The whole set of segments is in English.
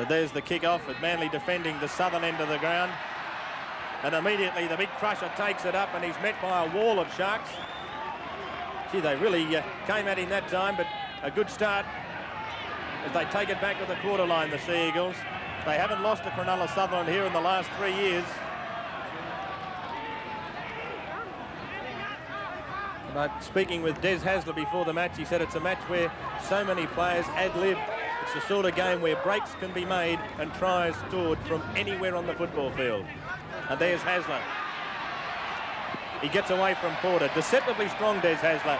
So there's the kick-off with Manly defending the southern end of the ground. And immediately the big crusher takes it up and he's met by a wall of Sharks. Gee, they really came at him that time, but a good start as they take it back to the quarter line, the Sea Eagles. They haven't lost to Cronulla Sutherland here in the last 3 years. But speaking with Des Hasler before the match, he said it's a match where so many players ad-lib. It's the sort of game where breaks can be made and tries scored from anywhere on the football field. And there's Hasler. He gets away from Porter. Deceptively strong, Des Hasler.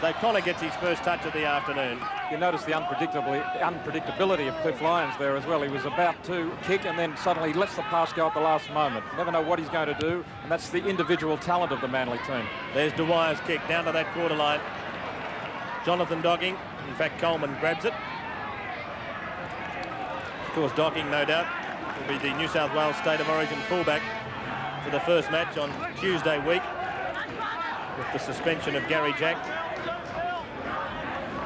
So Connor gets his first touch of the afternoon. You notice the unpredictability of Cliff Lyons there as well. He was about to kick and then suddenly lets the pass go at the last moment. Never know what he's going to do, and that's the individual talent of the Manly team. There's Dwyer's kick down to that quarter line. Jonathan Docking. In fact, Coleman grabs it. Of course, Docking, no doubt, will be the New South Wales State of Origin fullback for the first match on Tuesday week with the suspension of Gary Jack.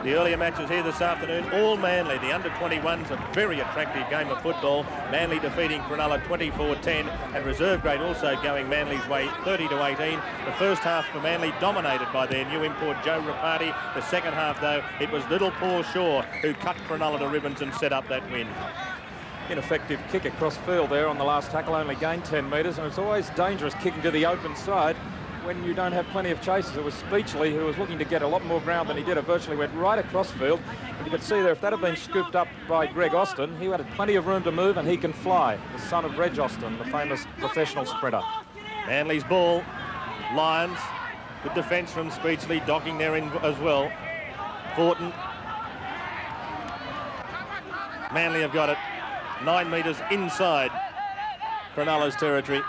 The earlier matches here this afternoon, all Manly. The under-21's a very attractive game of football. Manly defeating Cronulla 24-10, and reserve grade also going Manly's way 30-18. The first half for Manly dominated by their new import Joe Rapati. The second half, though, it was little Paul Shaw who cut Cronulla to ribbons and set up that win. Ineffective kick across field there on the last tackle, only gained 10 metres, and it's always dangerous kicking to the open side when you don't have plenty of chasers. It was Speechley who was looking to get a lot more ground than he did. It virtually went right across field. And you could see there, if that had been scooped up by Greg Austin, he had plenty of room to move, and he can fly. The son of Reg Austin, the famous professional sprinter. Manly's ball. Lyons. Good defence from Speechley. Docking there in as well. Fortin. Manly have got it. 9 metres inside Cronulla's territory.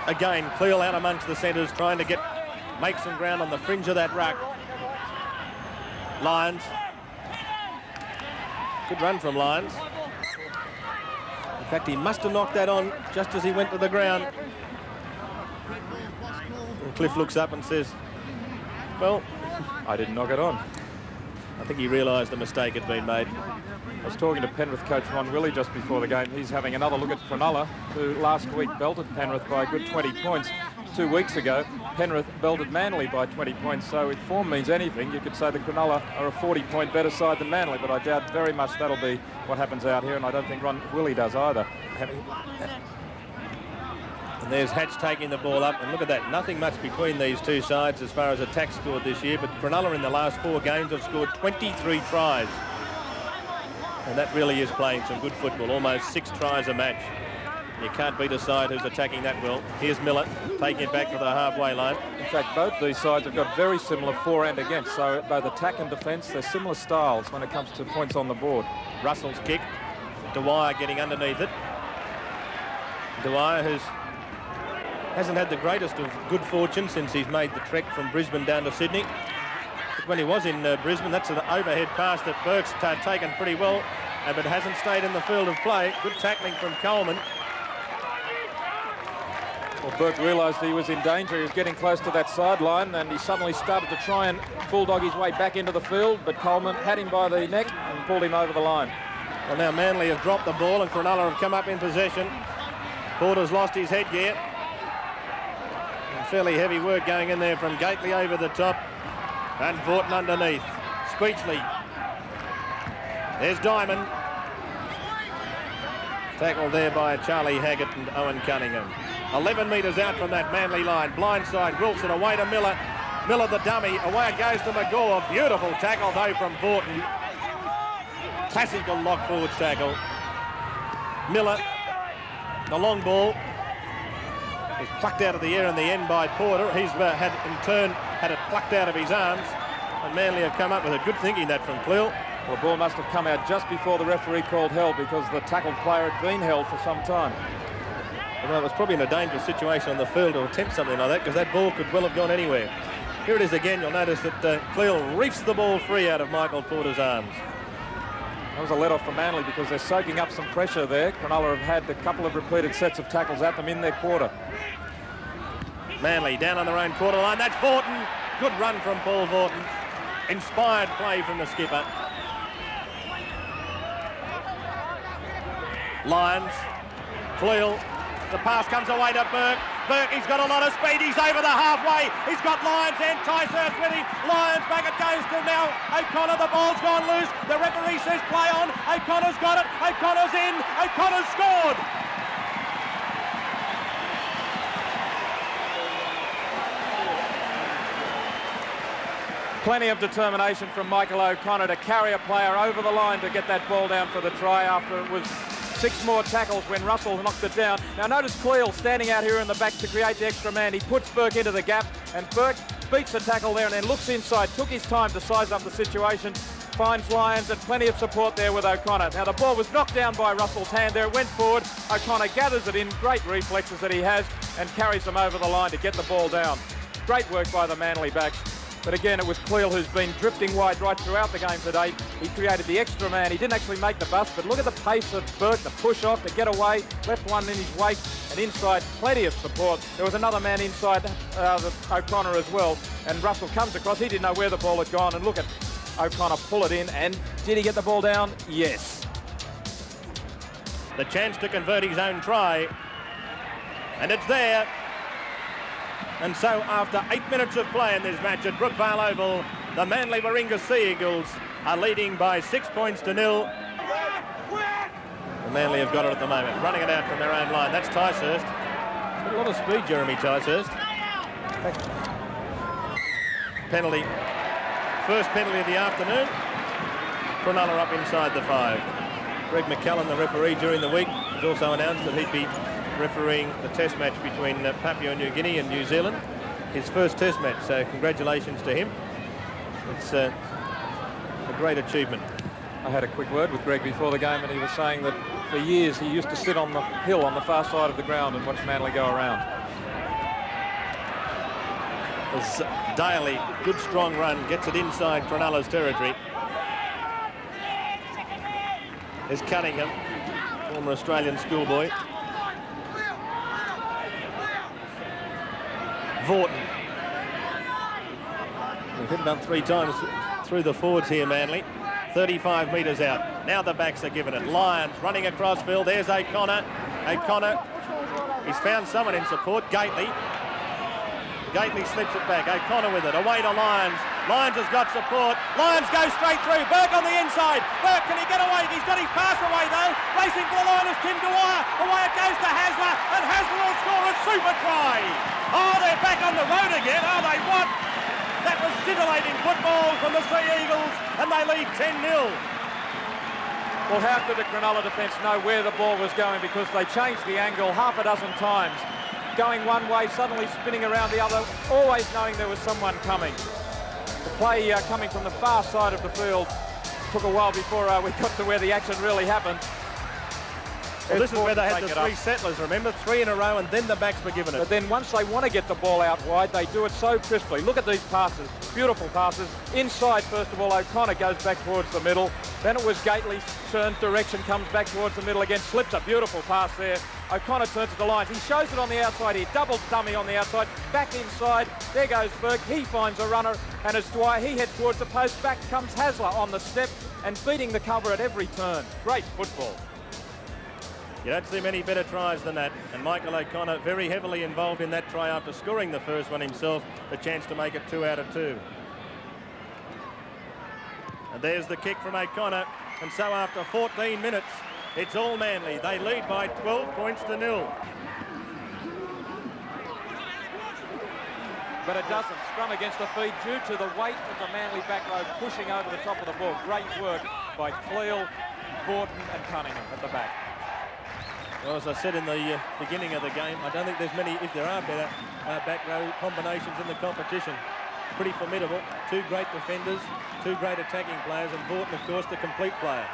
Again, Cleal out amongst the centres, trying to make some ground on the fringe of that ruck. Lyons. Good run from Lyons. In fact, he must have knocked that on just as he went to the ground. And Cliff looks up and says, well, I didn't knock it on. I think he realised the mistake had been made. I was talking to Penrith coach Ron Willey just before the game. He's having another look at Cronulla, who last week belted Penrith by a good 20 points. 2 weeks ago, Penrith belted Manly by 20 points. So if form means anything, you could say that Cronulla are a 40-point better side than Manly, but I doubt very much that'll be what happens out here, and I don't think Ron Willey does either. And there's Hatch taking the ball up, and look at that, nothing much between these two sides as far as attacks scored this year, but Cronulla in the last 4 games have scored 23 tries. And that really is playing some good football, almost 6 tries a match. You can't beat a side who's attacking that well. Here's Miller taking it back to the halfway line. In fact, both these sides have got very similar for and against, so both attack and defence, they're similar styles when it comes to points on the board. Russell's kick, Dwyer getting underneath it. Dwyer, who's hasn't had the greatest of good fortune since he's made the trek from Brisbane down to Sydney. But when he was in Brisbane, that's an overhead pass that Burke's taken pretty well, but hasn't stayed in the field of play. Good tackling from Coleman. Well, Burke realised he was in danger. He was getting close to that sideline, and he suddenly started to try and bulldog his way back into the field, but Coleman had him by the neck and pulled him over the line. Well, now Manly have dropped the ball and Cronulla have come up in possession. Porter's lost his headgear. And fairly heavy work going in there from Gately over the top. And Vorton underneath. Speechley. There's Diamond. Tackled there by Charlie Haggett and Owen Cunningham. 11 metres out from that Manly line. Blindside, Wilson away to Miller. Miller the dummy. Away it goes to McGaw. Beautiful tackle though from Vorton. Classical lock forwards tackle. Miller, the long ball, was plucked out of the air in the end by Porter. He's had in turn had it plucked out of his arms, and Manly have come up with it. Good thinking that from Cleal. Well, the ball must have come out just before the referee called held, because the tackled player had been held for some time. Well, it was probably in a dangerous situation on the field to attempt something like that, because that ball could well have gone anywhere. Here it is again. You'll notice that Cleal reefs the ball free out of Michael Porter's arms. That was a let-off for Manly because they're soaking up some pressure there. Cronulla have had a couple of repeated sets of tackles at them in their quarter. Manly down on their own quarter line. That's Vorton. Good run from Paul Vorton. Inspired play from the skipper. Lions, Cleel, the pass comes away to Burke. Burke, he's got a lot of speed, he's over the halfway. He's got Lyons and Ticehurst with him. Lyons back it goes to now O'Connor, the ball's gone loose. The referee says play on. O'Connor's got it, O'Connor's in, O'Connor's scored. Plenty of determination from Michael O'Connor to carry a player over the line to get that ball down for the try after it was 6 more tackles when Russell knocked it down. Now notice Cleel standing out here in the back to create the extra man. He puts Burke into the gap and Burke beats the tackle there and then looks inside, took his time to size up the situation, finds Lyons and plenty of support there with O'Connor. Now the ball was knocked down by Russell's hand there, it went forward, O'Connor gathers it in, great reflexes that he has and carries them over the line to get the ball down. Great work by the Manly backs. But again, it was Cleel who's been drifting wide right throughout the game today. He created the extra man. He didn't actually make the bust, but look at the pace of Burke, the push off to get away, left one in his wake, and inside, plenty of support. There was another man inside O'Connor as well, and Russell comes across. He didn't know where the ball had gone, and look at O'Connor pull it in, and did he get the ball down? Yes. The chance to convert his own try, and it's there. And so after 8 minutes of play in this match at Brookvale Oval, the Manly Warringah Sea Eagles are leading by 6 points to 0. The Manly have got it at the moment, running it out from their own line. That's Ticehurst. He's got a lot of speed, Jeremy Ticehurst. Penalty. First penalty of the afternoon. Cronulla up inside the 5. Greg McCallum, the referee during the week, has also announced that he'd be refereeing the test match between Papua New Guinea and New Zealand. His first test match, so congratulations to him. It's a great achievement. I had a quick word with Greg before the game and he was saying that for years he used to sit on the hill on the far side of the ground and watch Manly go around. As Daly, good strong run, gets it inside Cronulla's territory. There's Cunningham, former Australian schoolboy. Vorton. We've hit about 3 times through the forwards here, Manly. 35 metres out. Now the backs are given it. Lyons running across field. There's O'Connor. O'Connor, he's found someone in support. Gately. Gately slips it back. O'Connor with it. Away to Lyons. Lyons has got support. Lyons goes straight through. Burke on the inside. Burke, can he get away? He's got his pass away though. Racing for the line is Tim Dwyer. Away it goes to Hasler. And Hasler will score a super try. Oh, they're back on the road again. Are they what? That was scintillating football from the Sea Eagles. And they lead 10-0. Well, how could the Cronulla defence know where the ball was going because they changed the angle half a dozen times. Going one way, suddenly spinning around the other, always knowing there was someone coming. The play coming from the far side of the field took a while before we got to where the action really happened. Well, this is where they had the 3 settlers, remember? 3 in a row and then the backs were given it. But then once they want to get the ball out wide, they do it so crisply. Look at these passes, beautiful passes. Inside, first of all, O'Connor goes back towards the middle. Then it was Gately's turn, direction, comes back towards the middle again, slips a beautiful pass there. O'Connor turns to the lines. He shows it on the outside here, double dummy on the outside, back inside. There goes Burke, he finds a runner, and as Dwyer, he heads towards the post. Back comes Hasler on the step and beating the cover at every turn. Great football. You don't see many better tries than that. And Michael O'Connor very heavily involved in that try after scoring the first one himself. The chance to make it 2 out of 2. And there's the kick from O'Connor. And so after 14 minutes, it's all Manly. They lead by 12 points to 0. But it doesn't. Scrum against the feed due to the weight of the Manly back row pushing over the top of the ball. Great work by Cleel, Vorton and Cunningham at the back. Well, as I said in the beginning of the game, I don't think there's many, if there are better back row combinations in the competition. Pretty formidable. 2 great defenders, 2 great attacking players, and Vorton, of course, the complete player.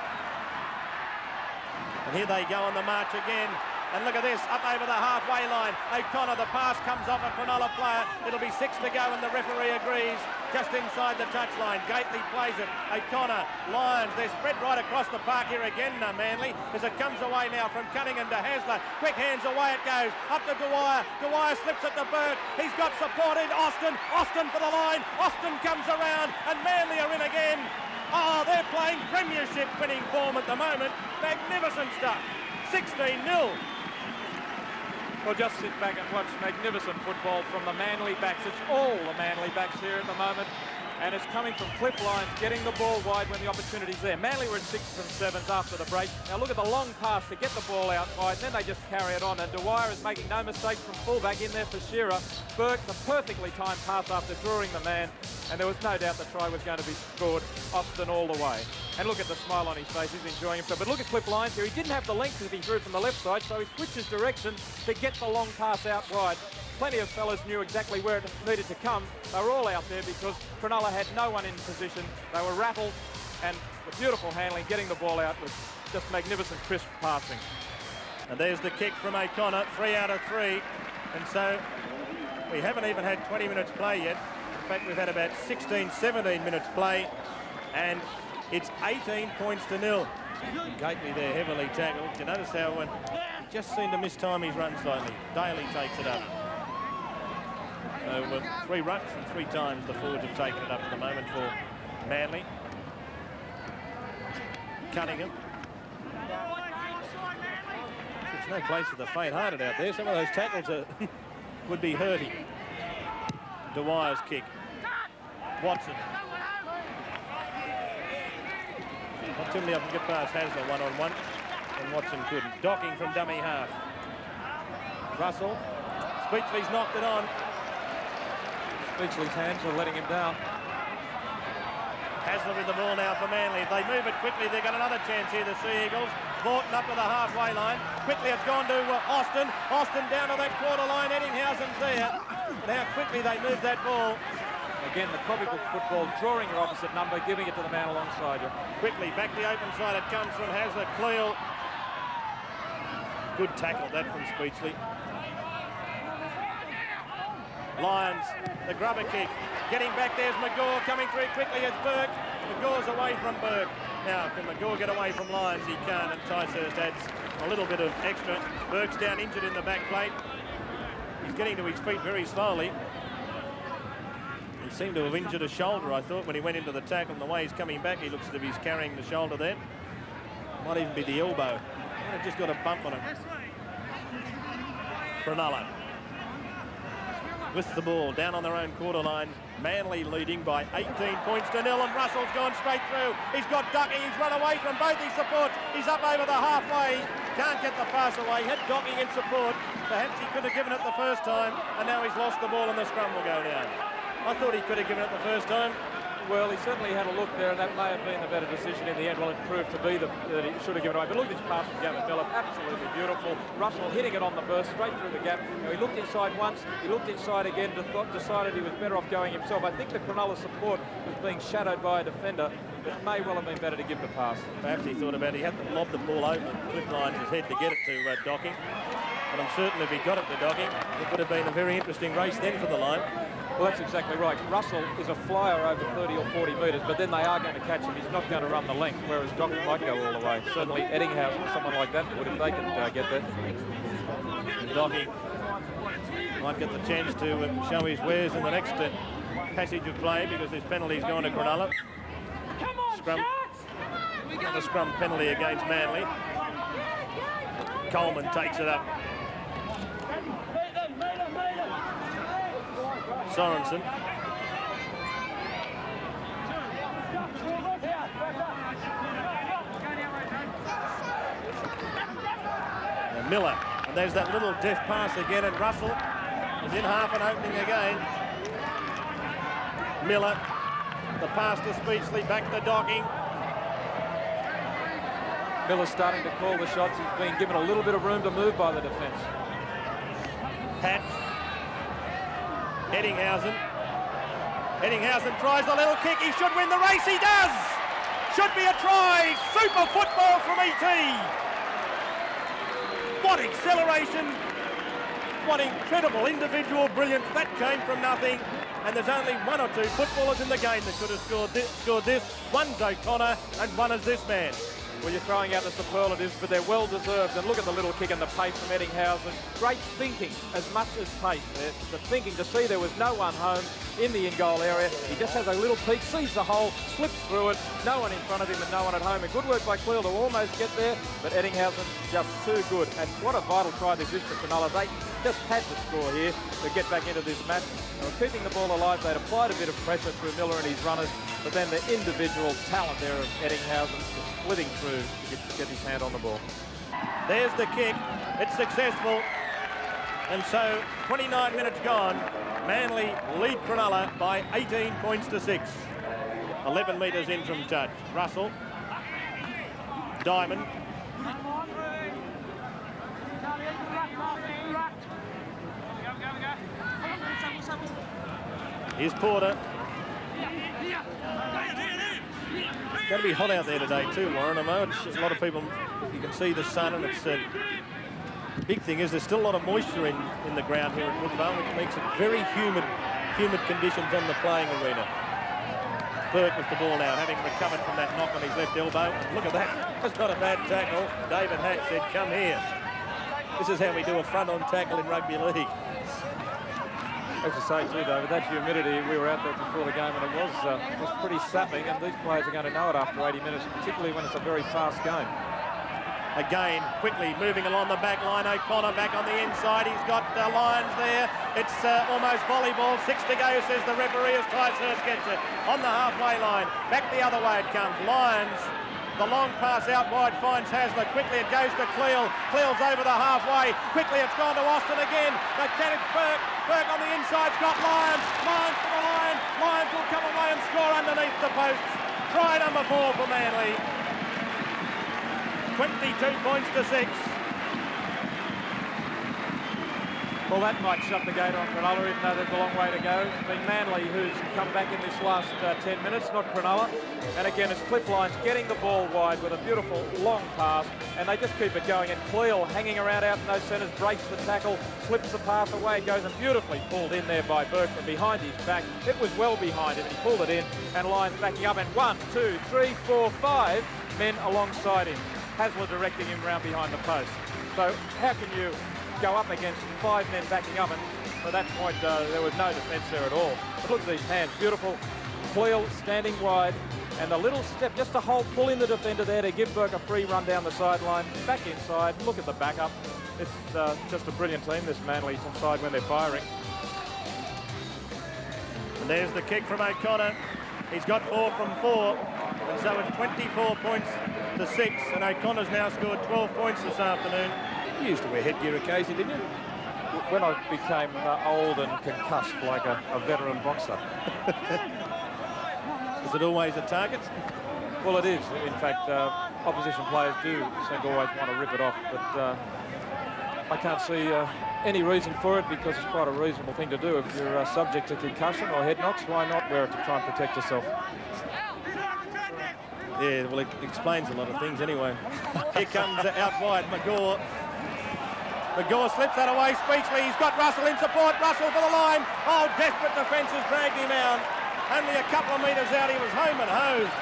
And here they go on the march again. And look at this, up over the halfway line. O'Connor, the pass comes off a Cronulla player. It'll be 6 to go and the referee agrees. Just inside the touchline. Gately plays it. O'Connor, Lyons, they're spread right across the park here again, Manly, as it comes away now from Cunningham to Hasler. Quick hands, away it goes. Up to Dwyer. Dwyer slips it to Burke. He's got support in Austin. Austin for the line. Austin comes around and Manly are in again. Oh, they're playing premiership winning form at the moment. Magnificent stuff. 16-0. Well, just sit back and watch magnificent football from the Manly backs. It's all the Manly backs here at the moment. And it's coming from Cliff Lyons, getting the ball wide when the opportunity's there. Manly were at 6s and 7s after the break. Now look at the long pass to get the ball out wide, and then they just carry it on. And Dwyer is making no mistakes from fullback in there for Shearer. Burke, the perfectly timed pass after drawing the man. And there was no doubt the try was going to be scored. Austin all the way. And look at the smile on his face, he's enjoying himself. But look at Cliff Lyons here. He didn't have the length as he threw from the left side, so he switches direction to get the long pass out wide. Plenty of fellas knew exactly where it needed to come. They were all out there because Cronulla had no one in position. They were rattled, and the beautiful handling, getting the ball out was just magnificent, crisp passing. And there's the kick from O'Connor, 3 out of 3. And so we haven't even had 20 minutes play yet. In fact, we've had about 16, 17 minutes play, and it's 18 points to 0. Gately there, heavily tackled. You notice how he just seemed to mistime his run slightly. Daly takes it up. So 3 runs and 3 times the forwards have taken it up at the moment for Manly. Cunningham. There's no place for the faint-hearted out there. Some of those tackles would be hurting. Dwyer's kick. Watson. Not too many of them get past Hasler one-on-one, and Watson couldn't. Docking from dummy half. Russell. Speechley's knocked it on. Speechley's hands are letting him down. Hasler with the ball now for Manly. If they move it quickly, they've got another chance here, the Sea Eagles. Vaughton up to the halfway line. Quickly it's gone to Austin. Austin down to that quarter line. Eddinghausen's there. But how quickly they move that ball. Again, the copy book football, drawing your opposite number, giving it to the man alongside you. Quickly, back the open side. It comes from Hasler. Cleel. Good tackle, that from Speechley. Lyons, the grubber kick. Getting back, there's McGaw. Coming through quickly, it's Burke. McGaw's away from Burke. Now, can McGaw get away from Lyons? He can't, and Ticehurst adds a little bit of extra. Burke's down injured in the back plate. He's getting to his feet very slowly. He seemed to have injured a shoulder, I thought, when he went into the tackle. And the way he's coming back, he looks as if he's carrying the shoulder there. Might even be the elbow. Might have just got a bump on it. Cronulla with the ball down on their own quarter line. Manly leading by 18 points to 0, and Russell's gone straight through. He's got Docking. He's run away from both his supports. He's up over the halfway. Can't get the pass away. Had Docking in support. Perhaps he could have given it the first time, and now he's lost the ball and the scrum will go down. I thought he could have given it the first time. Well, he certainly had a look there, and that may have been the better decision in the end. Well, it proved to be that he should have given it away. But look at this pass from Gavin Miller, absolutely beautiful. Russell hitting it on the burst, straight through the gap. Now, he looked inside once, he looked inside again, decided he was better off going himself. I think the Cronulla support was being shadowed by a defender. It may well have been better to give the pass. Perhaps he thought about it. He had to lob the ball over Cliff Lyons' head to get it to Docking. But I'm certain if he got it to Docking, it would have been a very interesting race then for the line. Well, that's exactly right. Russell is a flyer over 30 or 40 metres, but then they are going to catch him. He's not going to run the length, whereas Docking might go all the way. Certainly Eddinghausen or someone like that would if they can get there. Docking might get the chance to show his wares in the next passage of play because this penalty's gone to Cronulla. The scrum penalty against Manly. Coleman takes it up. Sorensen. And Miller. And there's that little deft pass again, and Russell is in half an opening again. Miller. The pass to Speechley, back to Docking. Miller's starting to call the shots. He's been given a little bit of room to move by the defence. Pat. Eddinghausen. Eddinghausen tries the little kick. He should win the race. He does. Should be a try. Super football from ET. What acceleration. What incredible individual brilliance. That came from nothing. And there's only 1 or 2 footballers in the game that could have scored this. One's O'Connor and one is this man. Well, you're throwing out the superlatives, but they're well deserved. And look at the little kick and the pace from Eddinghausen. Great thinking as much as pace there. The thinking to see there was no one home in the in-goal area. He just has a little peek, sees the hole, slips through it. No one in front of him and no one at home. And good work by Cleel to almost get there, but Eddinghausen just too good. And what a vital try this is for Cronulla. They just had to score here to get back into this match. They were keeping the ball alive. They'd applied a bit of pressure through Miller and his runners, but then the individual talent there of Eddinghausen splitting through to get his hand on the ball. There's the kick. It's successful. And so 29 minutes gone. Manly lead Cronulla by 18 points to 6. 11 metres in from touch. Russell. Diamond. Here's Porter. It's going to be hot out there today too, Warren. I know it's a lot of people, you can see the sun, and it's big thing is there's still a lot of moisture in the ground here at Brookvale, which makes it very humid conditions on the playing arena. Burke with the ball now, having recovered from that knock on his left elbow. And look at that, that's not a bad tackle. David Hatch said, come here. This is how we do a front-on tackle in rugby league. As I say too, David, that humidity, we were out there before the game and it was pretty sapping, and these players are going to know it after 80 minutes, particularly when it's a very fast game. Again, quickly moving along the back line. O'Connor back on the inside. He's got Lyons there. It's almost volleyball. 6 to go, says the referee, as Ticehurst gets it on the halfway line. Back the other way it comes. Lyons, the long pass out wide, finds Hasler. Quickly it goes to Cleel. Cleel's over the halfway. Quickly it's gone to Austin again. But it's Burke. Burke on the inside's got Lyons. Lyons for the line. Lyons will come away and score underneath the posts. Try number 4 for Manly. 22 points to 6. Well, that might shut the gate on Cronulla, even though there's a long way to go. It's been Manly who's come back in this last 10 minutes, not Cronulla. And again, it's Cliff Lyons getting the ball wide with a beautiful long pass, and they just keep it going. And Cleel hanging around out in those centres, breaks the tackle, slips the pass away, it goes and beautifully pulled in there by Burke from behind his back. It was well behind him, and he pulled it in, and Lyons backing up, and 1, 2, 3, 4, 5 men alongside him. Hasler directing him round behind the post. So how can you go up against 5 men backing up? And at that point, there was no defence there at all. But look at these hands, beautiful. Cleel standing wide, and a little step, just a hold, pull in the defender there to give Burke a free run down the sideline, back inside. Look at the backup. It's just a brilliant team, this Manly side, when they're firing. And there's the kick from O'Connor. He's got 4 from 4, and so it's 24 points to 6, and O'Connor's now scored 12 points this afternoon. You used to wear headgear occasionally, didn't you? When I became old and concussed like a veteran boxer. Is it always a target? Well, it is. In fact, opposition players do seem to always want to rip it off, but I can't see any reason for it, because it's quite a reasonable thing to do. If you're subject to concussion or head knocks, why not wear it to try and protect yourself? Yeah, well, it explains a lot of things anyway. Here comes out wide, McGaw. McGaw slips that away, Speechley. He's got Russell in support. Russell for the line. Oh, desperate defence has dragged him out. Only a couple of metres out, he was home and hosed.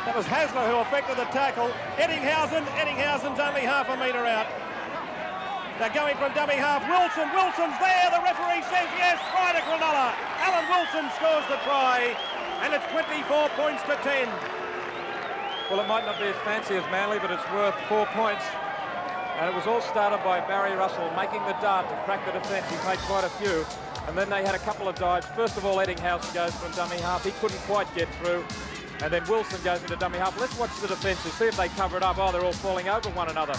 That was Hasler who effected the tackle. Eddinghausen's only half a metre out. They're going from dummy half. Wilson's there. The referee says yes. Try to Cronulla. Alan Wilson scores the try, and it's 24 points to 10. Well, it might not be as fancy as Manly, but it's worth 4 points. And it was all started by Barry Russell making the dart to crack the defence. He's made quite a few. And then they had a couple of dives. First of all, Eddinghausen goes from dummy half. He couldn't quite get through. And then Wilson goes into dummy half. Let's watch the defences, see if they cover it up. Oh, they're all falling over one another.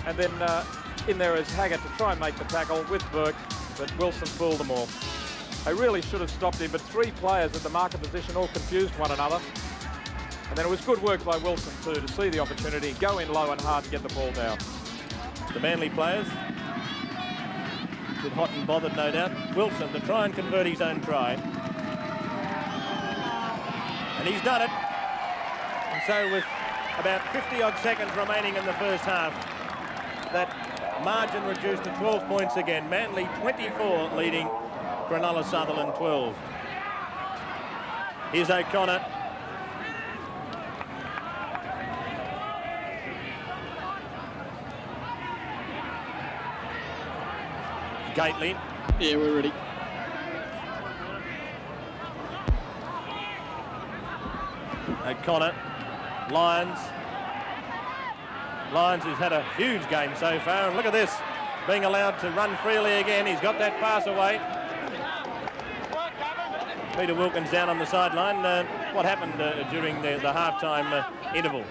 And then in there is Haggart to try and make the tackle with Burke, but Wilson fooled them all. They really should have stopped him, but 3 players at the marker position all confused one another. And then it was good work by Wilson too, to see the opportunity, go in low and hard to get the ball down. The Manly players, a bit hot and bothered no doubt. Wilson to try and convert his own try. And he's done it. And so with about 50 odd seconds remaining in the first half, that margin reduced to 12 points again. Manly 24 leading Cronulla Sutherland 12. Here's O'Connor. Gately. Yeah, we're ready. O'Connor. Lyons. Lyons, who's had a huge game so far, and look at this, being allowed to run freely again. He's got that pass away. Peter Wilkins down on the sideline. What happened during the half-time interval?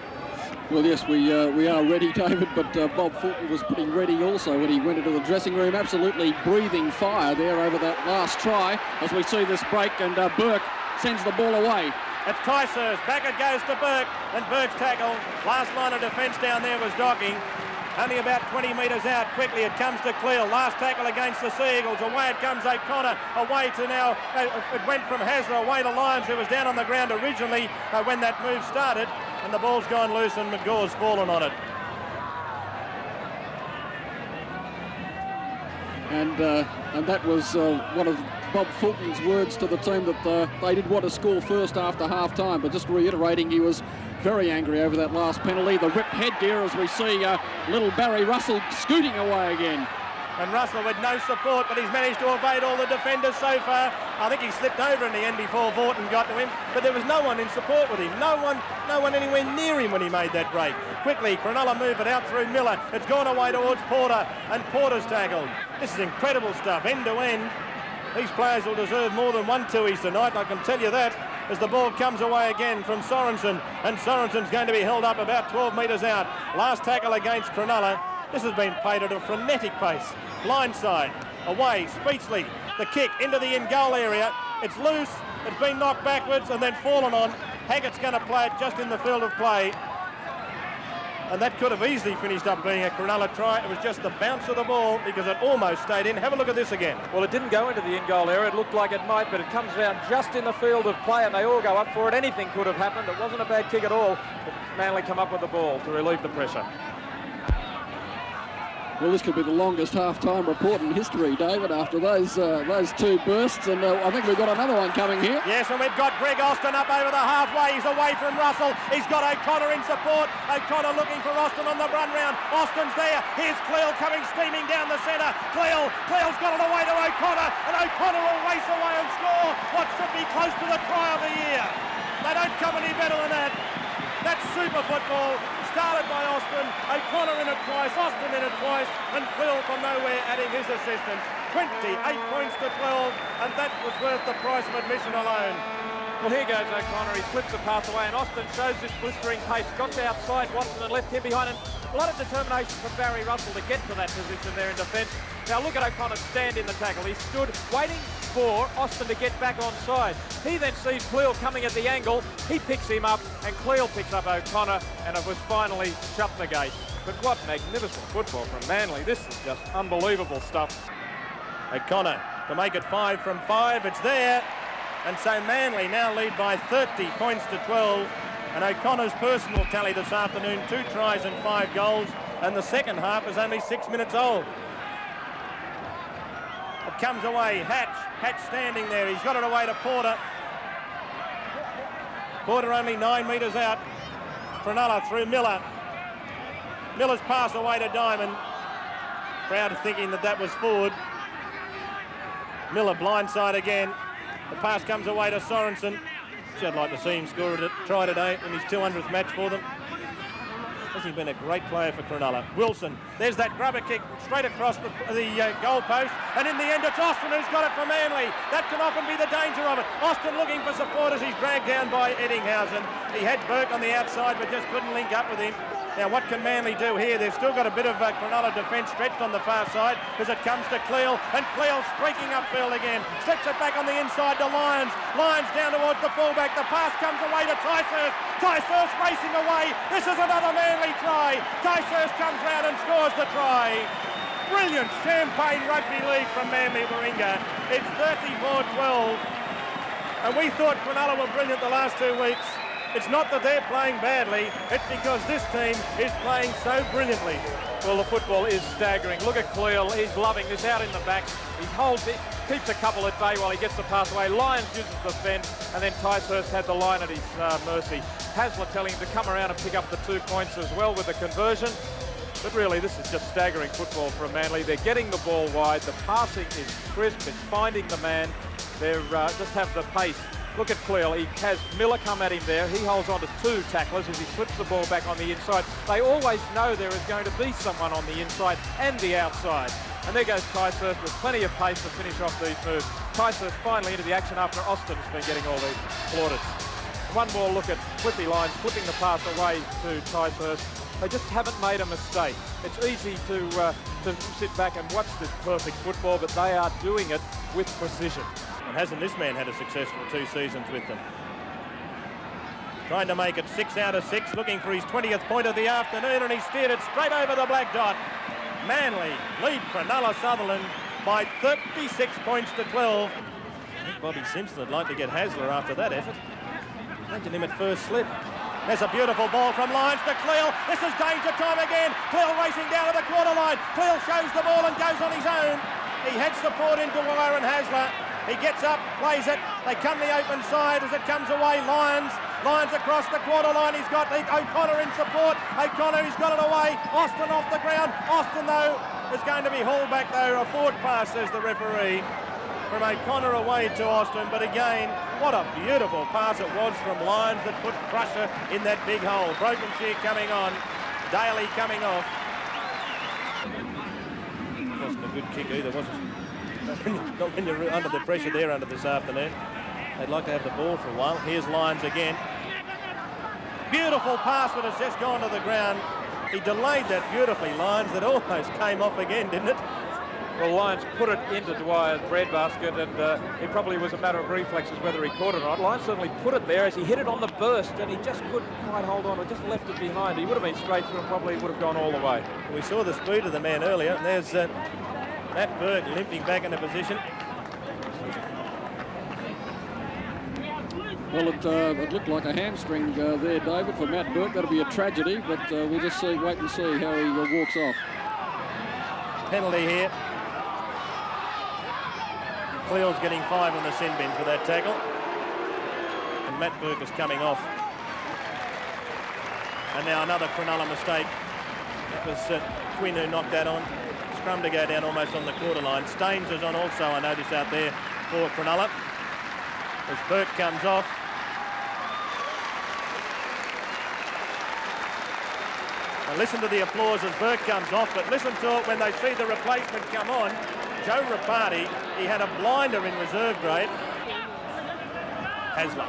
Well, yes, we are ready, David, but Bob Fulton was pretty ready also when he went into the dressing room, absolutely breathing fire there over that last try as we see this break, and Burke sends the ball away. It's Ticehurst. Back it goes to Burke, and Burke's tackle. Last line of defence down there was docking. Only about 20 metres out. Quickly it comes to Cleal. Last tackle against the Sea Eagles. Away it comes O'Connor. Away to now. It went from Hasler away to Lyons, who was down on the ground originally when that move started. And the ball's gone loose and McGaw's fallen on it. And that was one of Bob Fulton's words to the team, that they did want to score first after half-time. But just reiterating, he was very angry over that last penalty. The ripped headgear as we see little Barry Russell scooting away again. And Russell with no support, but he's managed to evade all the defenders so far. I think he slipped over in the end before Vorton got to him, but there was no one in support with him. No one anywhere near him when he made that break. Quickly, Cronulla move it out through Miller. It's gone away towards Porter, and Porter's tackled. This is incredible stuff, end to end. These players will deserve more than one twoies tonight, I can tell you that, as the ball comes away again from Sorensen, and Sorensen's going to be held up about 12 metres out. Last tackle against Cronulla. This has been played at a frenetic pace. Blindside, away, Speechley, the kick into the in-goal area. It's loose, it's been knocked backwards and then fallen on. Haggett's going to play it just in the field of play. And that could have easily finished up being a Cronulla try. It was just the bounce of the ball because it almost stayed in. Have a look at this again. Well, it didn't go into the in-goal area. It looked like it might, but it comes down just in the field of play and they all go up for it. Anything could have happened. It wasn't a bad kick at all, but Manly come up with the ball to relieve the pressure. Well, this could be the longest half-time report in history, David, after those two bursts, and I think we've got another one coming here. Yes, and we've got Greg Austin up over the halfway. He's away from Russell. He's got O'Connor in support. O'Connor looking for Austin on the run round. Austin's there. Here's Cleal coming steaming down the centre. Cleal's got it away to O'Connor, and O'Connor will race away and score what should be close to the try of the year. They don't come any better than that. That's super football. Started by Austin, O'Connor in it twice, Austin in it twice, and Cleal from nowhere adding his assistance. 28 points to 12, and that was worth the price of admission alone. Well, here goes O'Connor. He slips the pass away, and Austin shows this blistering pace. Got to outside Watson and left him behind, and a lot of determination from Barry Russell to get to that position there in defence. Now look at O'Connor stand in the tackle. He stood waiting for Austin to get back onside. He then sees Cleal coming at the angle. He picks him up, and Cleal picks up O'Connor, and it was finally shut the gate. But what magnificent football from Manly. This is just unbelievable stuff. O'Connor to make it 5 from 5. It's there. And so Manly now lead by 30 points to 12. And O'Connor's personal tally this afternoon, 2 tries and 5 goals. And the second half is only 6 minutes old. It comes away, Hatch standing there. He's got it away to Porter. Porter only 9 metres out. Cronulla through Miller. Miller's pass away to Diamond. Crowd thinking that was forward. Miller blindside again. The pass comes away to Sorensen. I'd like to see him score a try today in his 200th match for them. Has he been a great player for Cronulla? Wilson, there's that grubber kick straight across the goal post, and in the end it's Austin who's got it for Manly. That can often be the danger of it. Austin looking for support as he's dragged down by Eddinghausen. He had Burke on the outside but just couldn't link up with him. Now what can Manly do here? They've still got a bit of Cronulla defence stretched on the far side as it comes to Cleal, and Cleal streaking upfield again. Slips it back on the inside to Lyons. Lyons down towards the fullback. The pass comes away to Ticehurst. Ticehurst racing away. This is another Manly try. Ticehurst comes round and scores the try. Brilliant champagne rugby league from Manly Warringah. It's 34-12. And we thought Cronulla were brilliant the last 2 weeks. It's not that they're playing badly, it's because this team is playing so brilliantly. Well, the football is staggering. Look at Cleal, he's loving this out in the back. He holds it, keeps a couple at bay while he gets the pass away. Lyons uses the fend, and then Ticehurst had the line at his mercy. Hasler telling him to come around and pick up the 2 points as well with the conversion. But really, this is just staggering football from Manly. They're getting the ball wide. The passing is crisp. It's finding the man. They're just have the pace. Look at Cleal. He has Miller come at him there. He holds on to 2 tacklers as he flips the ball back on the inside. They always know there is going to be someone on the inside and the outside. And there goes Ticehurst with plenty of pace to finish off these moves. Ticehurst finally into the action after Austin's been getting all these plaudits. One more look at Cliffy Lyons flipping the pass away to Ticehurst. They just haven't made a mistake. It's easy to sit back and watch this perfect football, but they are doing it with precision. And hasn't this man had a successful 2 seasons with them? Trying to make it 6 out of 6, looking for his 20th point of the afternoon, and he steered it straight over the black dot. Manly lead Cronulla Sutherland by 36 points to 12. I think Bobby Simpson would like to get Hasler after that effort. Imagine him at first slip. There's a beautiful ball from Lyons to Cleal. This is danger time again. Cleal racing down to the quarter line. Cleal shows the ball and goes on his own. He had support in Dwyer and Hasler. He gets up, plays it. They come the open side as it comes away. Lyons across the quarter line. He's got O'Connor in support. O'Connor, he's got it away. Austin off the ground. Austin, though, is going to be hauled back, though. A forward pass, says the referee, from O'Connor away to Austin. But again, what a beautiful pass it was from Lyons that put Crusher in that big hole. Broken shear coming on. Daly coming off. Wasn't a good kick either, was it? Not when you're under the pressure there under this afternoon. They'd like to have the ball for a while. Here's Lyons again. Beautiful pass, but it's just gone to the ground. He delayed that beautifully, Lyons. That almost came off again, didn't it? Well, Lyons put it into Dwyer's breadbasket, and it probably was a matter of reflexes whether he caught it or not. Lyons certainly put it there as he hit it on the burst, and he just couldn't quite hold on. It just left it behind. He would have been straight through and probably would have gone all the way. We saw the speed of the man earlier, and there's Matt Burke limping back into position. Well, it looked like a hamstring there, David, for Matt Burke. That'll be a tragedy, but we'll just wait and see how he walks off. Penalty here. Cleal's getting 5 on the sin bin for that tackle. And Matt Burke is coming off. And now another Cronulla mistake. That was Quinn who knocked that on. Scrum to go down almost on the quarter line. Staines is on also, I noticed, out there for Cronulla. As Burke comes off. Now listen to the applause as Burke comes off, but listen to it when they see the replacement come on. Joe Rapati, he had a blinder in reserve grade. Hasler.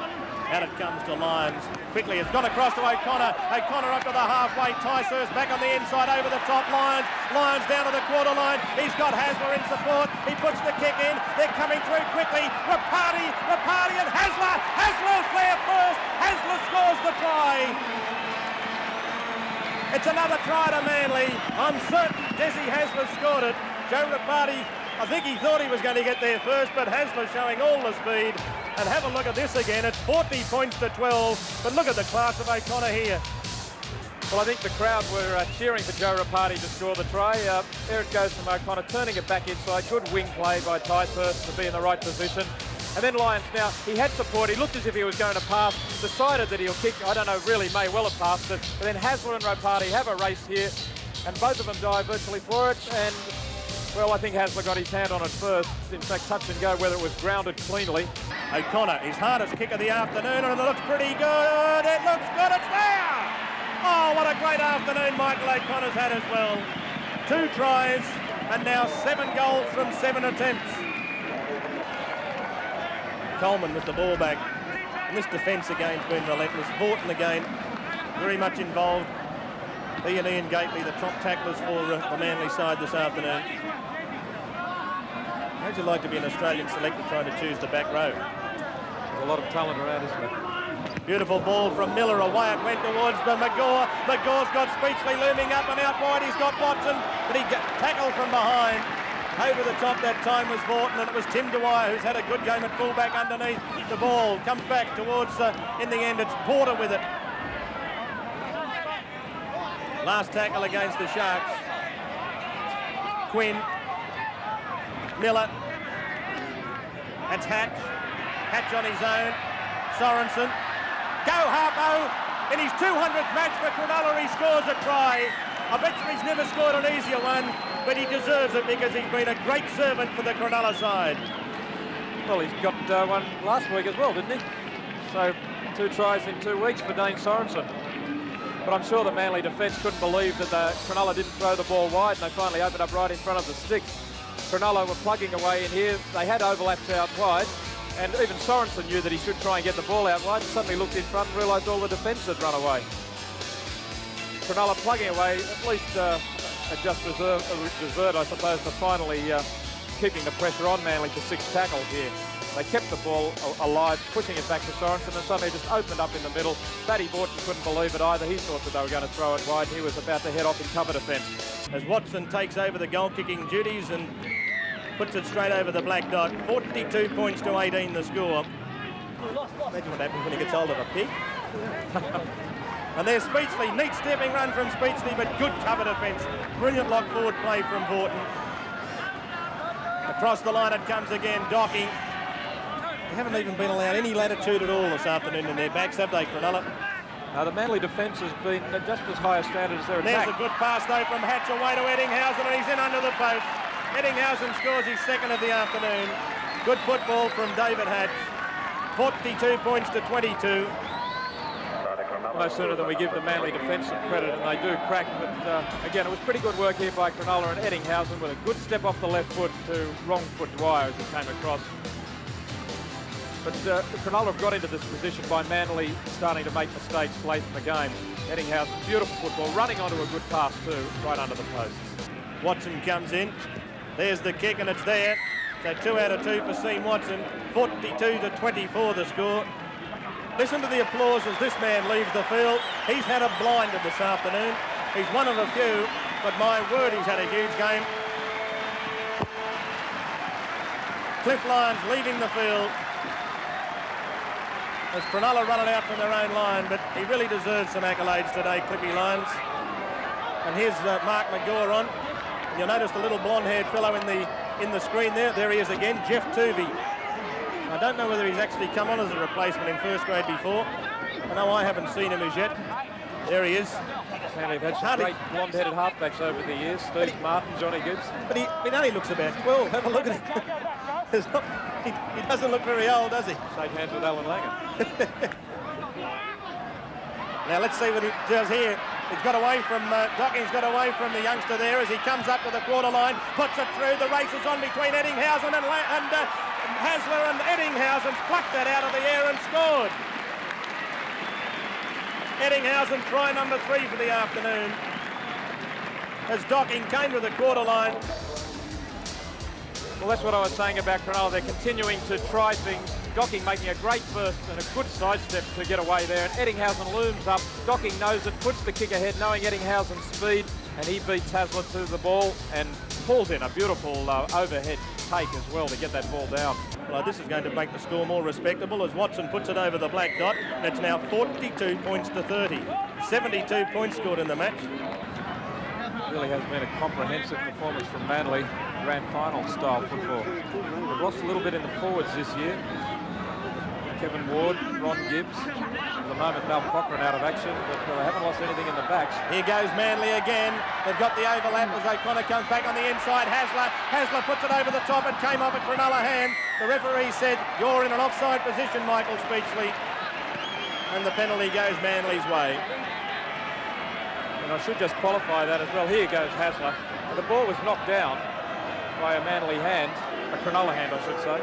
Out it comes to Lyons. Quickly, it's gone across to O'Connor. O'Connor up to the halfway. Ticehurst back on the inside over the top. Lyons down to the quarter line. He's got Hasler in support. He puts the kick in. They're coming through quickly. Rapati and Hasler. Hasler's there first. Hasler scores the try. It's another try to Manly. I'm certain Desi Hasler scored it. Joe Rapati, I think he thought he was going to get there first, but Hasler showing all the speed. And have a look at this again. It's 40 points to 12. But look at the class of O'Connor here. Well, I think the crowd were cheering for Joe Rapati to score the try. There it goes from O'Connor, turning it back inside. Good wing play by Ticehurst to be in the right position. And then Lyons now, he had support. He looked as if he was going to pass. Decided that he'll kick. I don't know, really may well have passed it. But then Hasler and Rapati have a race here. And both of them dive virtually for it. And well, I think Hasler got his hand on it first. In fact, touch and go, whether it was grounded cleanly. O'Connor, his hardest kick of the afternoon, and it looks pretty good. It looks good. It's there. Oh, what a great afternoon Michael O'Connor's had as well. 2 tries, and now 7 goals from 7 attempts. Coleman with the ball back. And this defence again's been relentless. Vaughton again, very much involved. He and Ian Gately, the top tacklers for the Manly side this afternoon. How'd you like to be an Australian selector trying to choose the back row? There's a lot of talent around, isn't there? Beautiful ball from Miller. Away it went towards the McGaw. McGaw's got Speechley looming up and out wide. He's got Watson, but he got tackled from behind. Over the top that time was Vaughton, and it was Tim Dwyer who's had a good game at fullback underneath the ball. Comes back towards, in the end, it's Porter with it. Last tackle against the Sharks. Quinn. Miller. That's Hatch. Hatch on his own. Sorensen. Go Harpo. In his 200th match for Cronulla, he scores a try. I bet you he's never scored an easier one, but he deserves it because he's been a great servant for the Cronulla side. Well, he's got one last week as well, didn't he? So 2 tries in 2 weeks for Dane Sorensen. But I'm sure the Manly defence couldn't believe that the Cronulla didn't throw the ball wide, and they finally opened up right in front of the sticks. Cronulla were plugging away in here. They had overlaps out wide, and even Sorensen knew that he should try and get the ball out wide. Suddenly looked in front and realised all the defence had run away. Cronulla plugging away, at least a just dessert, I suppose, for finally keeping the pressure on Manly for 6 tackles here. They kept the ball alive, pushing it back to Sorensen, and suddenly just opened up in the middle. Thaddy Borton couldn't believe it either. He thought that they were going to throw it wide. He was about to head off in cover defence. As Watson takes over the goal-kicking duties and puts it straight over the black dot. 42 points to 18 the score. Imagine what happens when he gets hold of a pig. And there's Speechley, neat stepping run from Speechley, but good cover defence. Brilliant lock forward play from Borton. Across the line it comes again, Docking. They haven't even been allowed any latitude at all this afternoon in their backs, have they, Cronulla? The Manly defence has been just as high a standard as their attack. There's a good pass though from Hatch away to Eddinghausen, and he's in under the post. Eddinghausen scores his 2nd of the afternoon. Good football from David Hatch. 42 points to 22. No sooner than we give the Manly defence some credit, and they do crack, but again, it was pretty good work here by Cronulla, and Eddinghausen with a good step off the left foot to wrong foot Dwyer as he came across. But Cronulla have got into this position by Manly starting to make mistakes late in the game. Eddinghausen, beautiful football, running onto a good pass too, right under the posts. Watson comes in. There's the kick, and it's there. So 2 out of 2 for Sean Watson. 42 to 24 the score. Listen to the applause as this man leaves the field. He's had a blinder this afternoon. He's one of a few, but my word, he's had a huge game. Cliff Lyons leaving the field. As Cronulla run it out from their own line, but he really deserves some accolades today, Cliffy Lyons. And here's Mark McGaw on. And you'll notice the little blonde-haired fellow in the screen there. There he is again, Jeff Tuvey. I don't know whether he's actually come on as a replacement in first grade before. I know I haven't seen him as yet. There he is. Manly have had some great blonde-headed halfbacks over the years. Steve Martin, Johnny Gibbs. But he only looks about 12. Have a look at him. He doesn't look very old, does he? Shake hands with Alan Langer. Now let's see what he does here. He's got away from, Docking's got away from the youngster there as he comes up to the quarter line, puts it through. The race is on between Eddinghausen and Hasler, and Eddinghausen's plucked that out of the air and scored. Eddinghausen try number 3 for the afternoon as Docking came to the quarter line. Well, that's what I was saying about Cronulla. They're continuing to try things. Docking making a great burst and a good sidestep to get away there. And Eddinghausen looms up. Docking knows it, puts the kick ahead, knowing Eddinghausen's speed, and he beats Hasler to the ball and pulls in a beautiful overhead take as well to get that ball down. Well, this is going to make the score more respectable as Watson puts it over the black dot. And it's now 42 points to 30. 72 points scored in the match. It really has been a comprehensive performance from Manly. Grand final style football. They've lost a little bit in the forwards this year. Kevin Ward, Ron Gibbs, at the moment Mal Cochran out of action, but they haven't lost anything in the backs. Here goes Manly again. They've got the overlap as O'Connor comes back on the inside. Hasler puts it over the top. It came off a Cronulla hand. The referee said, "You're in an offside position, Michael Speechley." And the penalty goes Manly's way. And I should just qualify that as well. Here goes Hasler. The ball was knocked down by a Manly hand, a Cronulla hand I should say.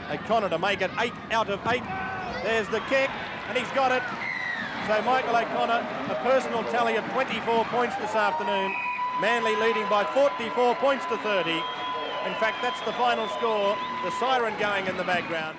O'Connor to make it 8 out of 8. There's the kick, and he's got it. So Michael O'Connor, a personal tally of 24 points this afternoon. Manly leading by 44 points to 30. In fact, that's the final score. The siren going in the background.